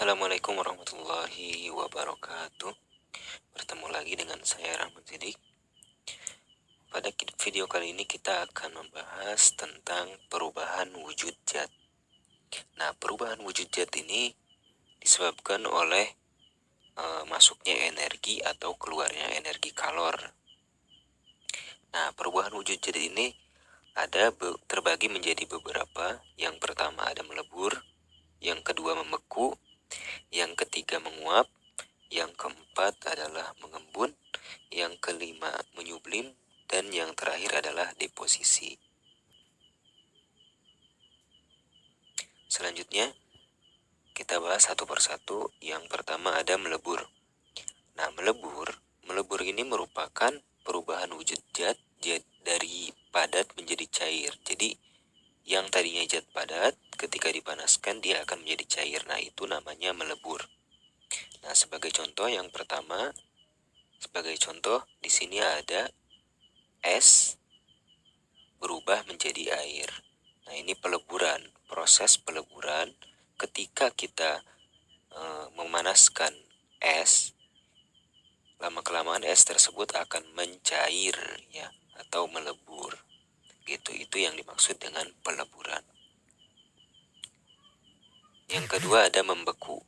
Assalamualaikum warahmatullahi wabarakatuh. Bertemu lagi dengan saya Rahmat Sidik. Pada video kali ini kita akan membahas tentang perubahan wujud zat. Nah, perubahan wujud zat ini disebabkan oleh masuknya energi atau keluarnya energi kalor. Nah, perubahan wujud zat ini terbagi menjadi beberapa. Yang pertama ada melebur, yang kedua membeku, yang ketiga menguap, yang keempat adalah mengembun, yang kelima menyublim, dan yang terakhir adalah deposisi. Selanjutnya kita bahas satu persatu. Yang pertama ada melebur. Nah, melebur ini merupakan perubahan wujud zat dari padat menjadi cair. Jadi yang tadinya zat padat ketika dipanaskan dia akan menjadi cair. Nah, itu namanya melebur. Nah, sebagai contoh di sini ada es berubah menjadi air. Nah, ini peleburan, proses peleburan ketika kita memanaskan es, lama-kelamaan es tersebut akan mencair ya atau melebur. Gitu, itu yang dimaksud dengan peleburan. Yang kedua ada membeku.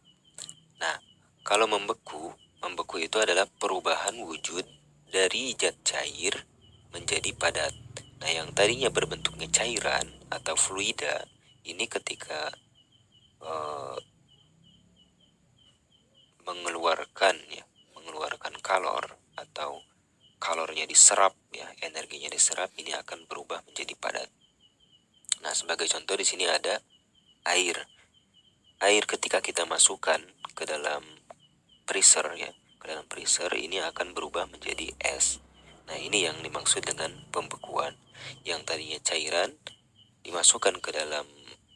Nah, kalau membeku itu adalah perubahan wujud dari zat cair menjadi padat. Nah, yang tadinya berbentuknya cairan atau fluida, ini ketika mengeluarkan kalor atau kalornya diserap ya, energinya diserap, ini akan berubah menjadi padat. Nah, sebagai contoh di sini ada air. Air ketika kita masukkan ke dalam freezer ya, ke dalam freezer ini akan berubah menjadi es. Nah, ini yang dimaksud dengan pembekuan. Yang tadinya cairan dimasukkan ke dalam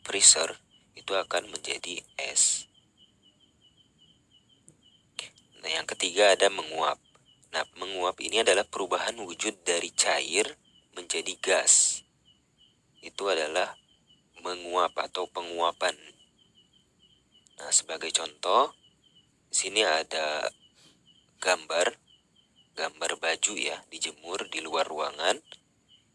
freezer itu akan menjadi es. Nah, yang ketiga ada menguap. Nah, menguap ini adalah perubahan wujud dari cair menjadi gas. Itu adalah menguap atau penguapan. Nah, sebagai contoh, di sini ada gambar baju ya, dijemur di luar ruangan.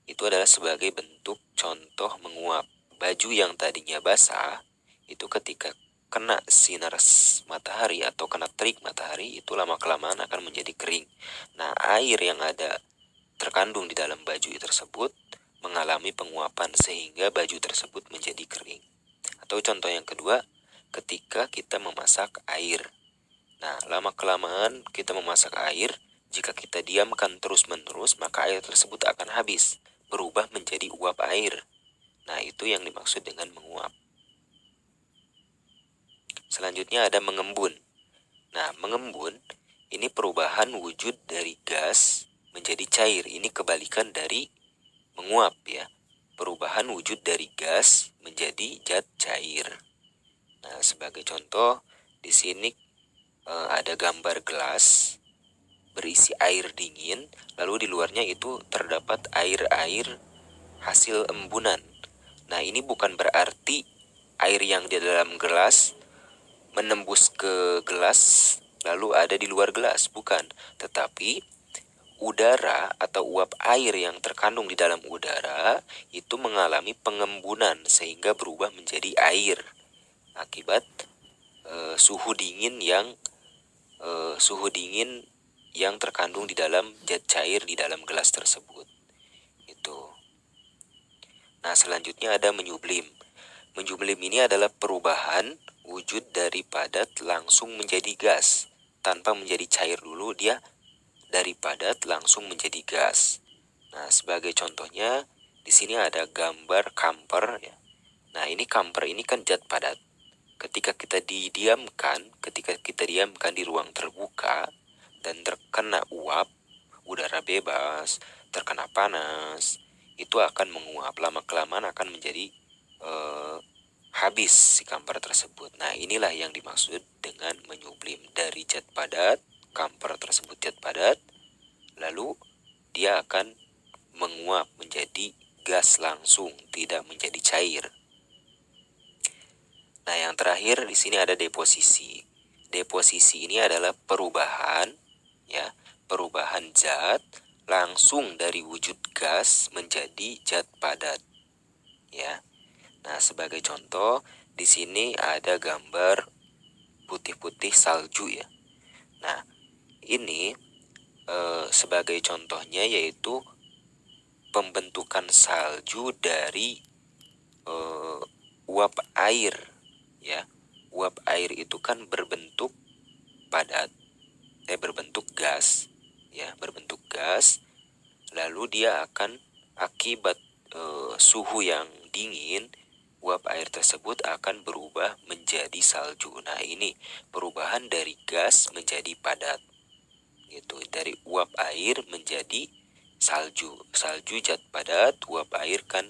Itu adalah sebagai bentuk contoh menguap. Baju yang tadinya basah, itu ketika kena sinar matahari atau kena terik matahari, itu lama-kelamaan akan menjadi kering. Nah, air yang ada terkandung di dalam baju tersebut mengalami penguapan sehingga baju tersebut menjadi kering. Atau contoh yang kedua, ketika kita memasak air. Nah, lama-kelamaan kita memasak air, jika kita diamkan terus-menerus, maka air tersebut akan habis, berubah menjadi uap air. Nah, itu yang dimaksud dengan menguap. Selanjutnya ada mengembun. Nah, mengembun ini perubahan wujud dari gas menjadi cair. Ini kebalikan dari menguap ya. Perubahan wujud dari gas menjadi zat cair. Nah, sebagai contoh di sini ada gambar gelas berisi air dingin, lalu di luarnya itu terdapat air-air hasil embunan. Nah, ini bukan berarti air yang di dalam gelas menembus ke gelas lalu ada di luar gelas, bukan. Tetapi udara atau uap air yang terkandung di dalam udara itu mengalami pengembunan sehingga berubah menjadi air akibat suhu dingin yang terkandung di dalam zat cair di dalam gelas tersebut. Itu. Nah, selanjutnya ada menyublim. Menyublim ini adalah perubahan wujud dari padat langsung menjadi gas. Tanpa menjadi cair dulu, dia dari padat langsung menjadi gas. Nah, sebagai contohnya di sini ada gambar kamper ya. Nah, ini kamper ini kan zat padat. Ketika kita didiamkan di ruang terbuka dan terkena uap, udara bebas, terkena panas, itu akan menguap. Lama-kelamaan akan menjadi habis si kamper tersebut. Nah, inilah yang dimaksud dengan menyublim. Dari zat padat, kamper tersebut zat padat, lalu dia akan menguap menjadi gas langsung, tidak menjadi cair. Nah, yang terakhir di sini ada deposisi. Deposisi ini adalah perubahan, ya, perubahan zat langsung dari wujud gas menjadi zat padat, ya. Nah, sebagai contoh, di sini ada gambar putih-putih salju, ya. Nah, ini sebagai contohnya yaitu pembentukan salju dari uap air, ya. Uap air itu kan berbentuk padat, berbentuk gas, ya, berbentuk gas. Lalu dia akan akibat suhu yang dingin, uap air tersebut akan berubah menjadi salju. Nah, ini perubahan dari gas menjadi padat, gitu. Dari uap air menjadi salju. Salju zat padat, uap air kan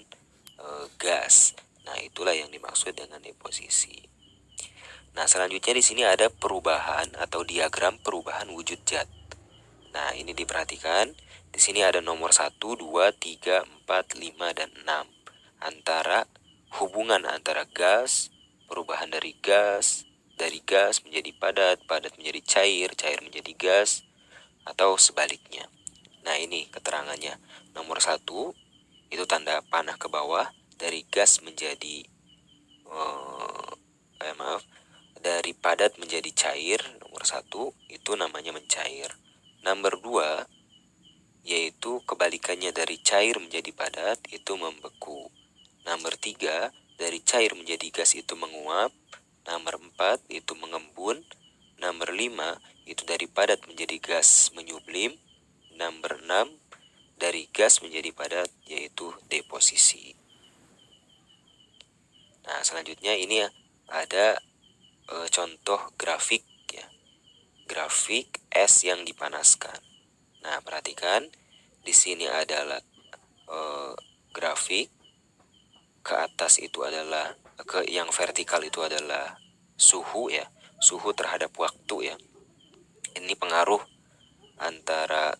gas. Nah, itulah yang dimaksud dengan deposisi. Nah, selanjutnya di sini ada perubahan atau diagram perubahan wujud zat. Nah, ini diperhatikan. Di sini ada nomor 1, 2, 3, 4, 5, dan 6. Hubungan antara gas, perubahan dari gas menjadi padat, padat menjadi cair, cair menjadi gas, atau sebaliknya. Nah, ini keterangannya. Nomor 1, itu tanda panah ke bawah, dari gas menjadi dari padat menjadi cair. Nomor 1 itu namanya mencair. Nomor 2 yaitu kebalikannya dari cair menjadi padat, itu membeku. Nomor 3 dari cair menjadi gas itu menguap. Nomor 4 itu mengembun. Nomor 5 itu dari padat menjadi gas menyublim. Nomor 6 dari gas menjadi padat, yaitu deposisi. Nah, selanjutnya ini ada contoh grafik, ya. Grafik es yang dipanaskan. Nah, perhatikan di sini adalah grafik ke atas itu adalah yang vertikal itu adalah suhu, ya. Suhu terhadap waktu, ya. Ini pengaruh antara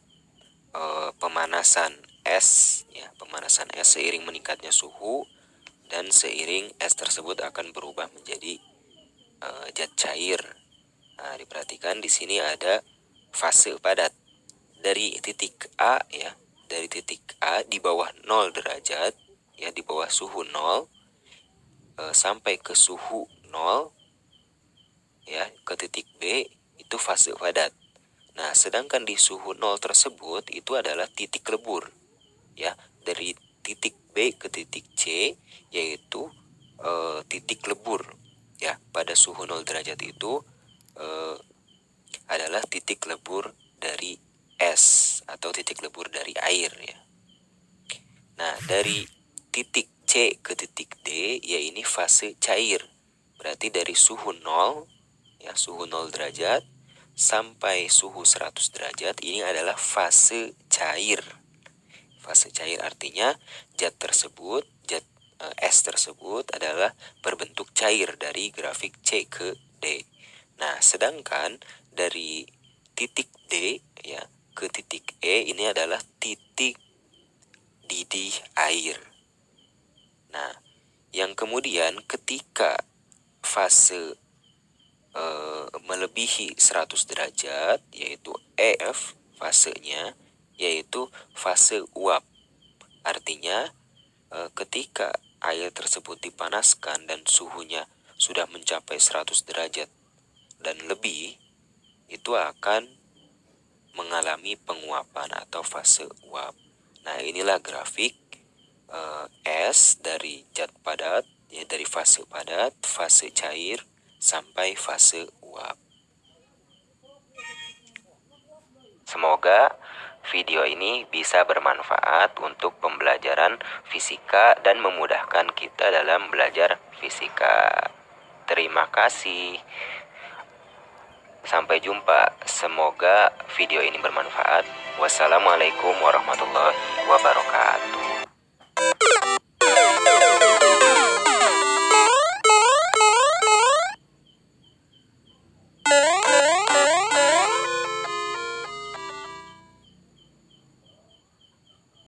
pemanasan es, ya. Pemanasan es seiring meningkatnya suhu, dan seiring es tersebut akan berubah menjadi zat cair. Nah, diperhatikan di sini ada fase padat dari titik A, ya, dari titik A di bawah 0 derajat, ya, di bawah suhu 0 sampai ke suhu 0, ya, ke titik B itu fase padat. Nah, sedangkan di suhu 0 tersebut itu adalah titik lebur, ya, dari titik B ke titik C yaitu titik lebur, ya. Pada suhu 0 derajat itu adalah titik lebur dari es atau titik lebur dari air, ya. Nah, dari titik C ke titik D, ya, ini fase cair. Berarti dari suhu 0, ya, suhu 0 derajat sampai suhu 100 derajat ini adalah fase cair. Fase cair artinya zat tersebut, es tersebut adalah berbentuk cair dari grafik C ke D. Nah, sedangkan dari titik D, ya, ke titik E ini adalah titik didih air. Nah, yang kemudian ketika fase melebihi 100 derajat, yaitu EF fasenya, yaitu fase uap. Artinya ketika air tersebut dipanaskan dan suhunya sudah mencapai 100 derajat dan lebih, itu akan mengalami penguapan atau fase uap. Nah, inilah grafik es dari zat padat, ya, dari fase padat, fase cair, sampai fase uap. Semoga video ini bisa bermanfaat untuk pembelajaran fisika dan memudahkan kita dalam belajar fisika. Terima kasih. Sampai jumpa. Semoga video ini bermanfaat. Wassalamualaikum warahmatullahi wabarakatuh.